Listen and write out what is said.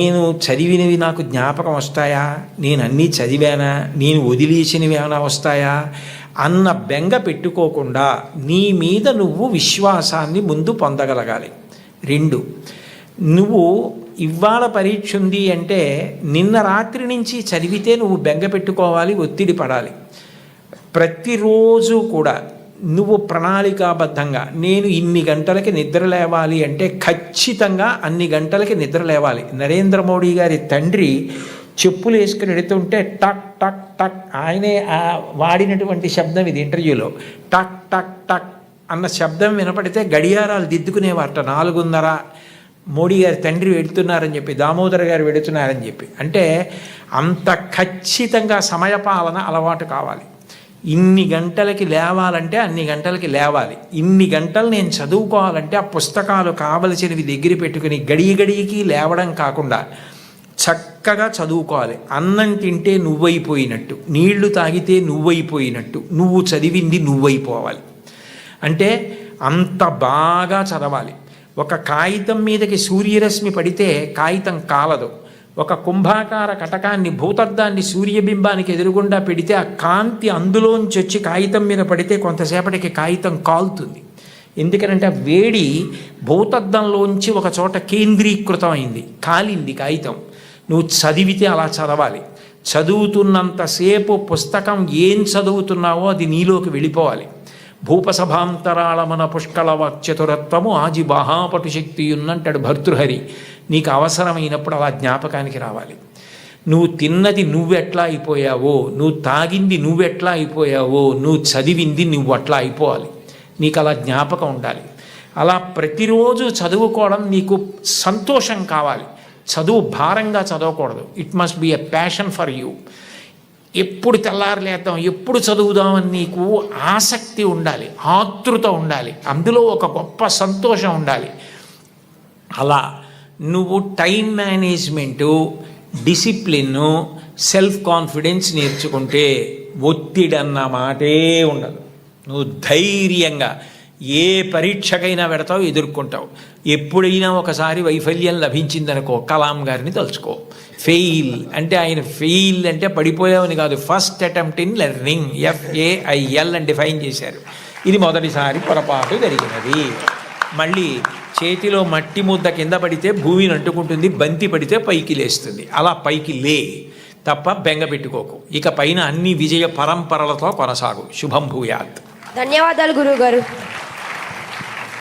నేను చదివినవి నాకు జ్ఞాపకం వస్తాయా, నేను అన్నీ చదివానా, నేను వదిలేసినవి ఏమైనా వస్తాయా అన్న బెంగ పెట్టుకోకుండా నీ మీద నువ్వు విశ్వాసాన్ని ముందు పొందగలగాలి. 2, నువ్వు ఇవాళ పరీక్ష ఉంది అంటే నిన్న రాత్రి నుంచి చదివితే నువ్వు బెంగ పెట్టుకోవాలి, ఒత్తిడి పడాలి. ప్రతిరోజు కూడా నువ్వు ప్రణాళికాబద్ధంగా నేను ఇన్ని గంటలకి నిద్ర లేవాలి అంటే ఖచ్చితంగా అన్ని గంటలకి నిద్ర లేవాలి. నరేంద్ర మోడీ గారి తండ్రి చెప్పులు వేసుకుని వెళుతుంటే టక్ టక్ టక్, ఆయనే వాడినటువంటి శబ్దం ఇది ఇంటర్వ్యూలో. టక్ టక్ టక్ అన్న శబ్దం వినపడితే గడియారాలు దిద్దుకునేవారట. 4:30 మోడీ గారి తండ్రి వెళుతున్నారని చెప్పి, దామోదర్ గారు వెళుతున్నారని చెప్పి. అంటే అంత ఖచ్చితంగా సమయపాలన అలవాటు కావాలి. ఇన్ని గంటలకి లేవాలంటే అన్ని గంటలకి లేవాలి. ఇన్ని గంటలు నేను చదువుకోవాలంటే ఆ పుస్తకాలు కావలసినవి దగ్గర పెట్టుకుని గడికి లేవడం కాకుండా చక్కగా చదువుకోవాలి. అన్నం తింటే నువ్వైపోయినట్టు, నీళ్లు తాగితే నువ్వైపోయినట్టు, నువ్వు చదివింది నువ్వైపోవాలి. అంటే అంత బాగా చదవాలి. ఒక కాగితం మీదకి సూర్యరశ్మి పడితే కాగితం కాలదు. ఒక కుంభాకార కటకాన్ని, భూతద్దాన్ని సూర్యబింబానికి ఎదురుగుండా పెడితే ఆ కాంతి అందులోంచి వచ్చి కాగితం మీద పడితే కొంతసేపటికి కాగితం కాలుతుంది. ఎందుకనంటే ఆ వేడి భూతద్దంలోంచి ఒక చోట కేంద్రీకృతం అయింది, కాలింది కాగితం. నువ్వు చదివితే అలా చదవాలి. చదువుతున్నంతసేపు పుస్తకం ఏం చదువుతున్నావో అది నీలోకి వెళ్ళిపోవాలి. భూపసభాంతరాళమన పుష్కళవాక్చతురత్వము ఆజి బాహాపటు శక్తి ఉన్నంటాడు భర్తృహరి. నీకు అవసరమైనప్పుడు అలా జ్ఞాపకానికి రావాలి. నువ్వు తిన్నది నువ్వెట్లా అయిపోయావో, నువ్వు తాగింది నువ్వెట్లా అయిపోయావో, నువ్వు చదివింది నువ్వు అట్లా అయిపోవాలి. నీకు అలా జ్ఞాపకం ఉండాలి. అలా ప్రతిరోజు చదువుకోవడం నీకు సంతోషం కావాలి. చదువు భారంగా చదవకూడదు. It must be a passion for you. ఎప్పుడు తెల్లారలేద్దాం, ఎప్పుడు చదువుదామని నీకు ఆసక్తి ఉండాలి, ఆతృత ఉండాలి, అందులో ఒక గొప్ప సంతోషం ఉండాలి. అలా నువ్వు time management, discipline, self confidence నేర్చుకుంటే ఒత్తిడి అన్న మాటే ఉండదు. నువ్వు ధైర్యంగా ఏ పరీక్షకైనా పెడతావు, ఎదుర్కొంటావు. ఎప్పుడైనా ఒకసారి వైఫల్యం లభించిందనుకో, కలాం గారిని తలుచుకో. ఫెయిల్ అంటే ఆయన ఫెయిల్ అంటే పడిపోయావని కాదు, first attempt in learning, FAIL అని డిఫైన్ చేశారు. ఇది మొదటిసారి పొరపాటు జరిగినది. మళ్ళీ చేతిలో మట్టి ముద్ద కింద పడితే భూమిని అంటుకుంటుంది, బంతి పడితే పైకి లేస్తుంది. అలా పైకి లే తప్ప బెంగ పెట్టుకోకు. ఇక పైన అన్ని విజయ పరంపరలతో కొనసాగు. శుభం భూయాత్. ధన్యవాదాలు గురువు గారు.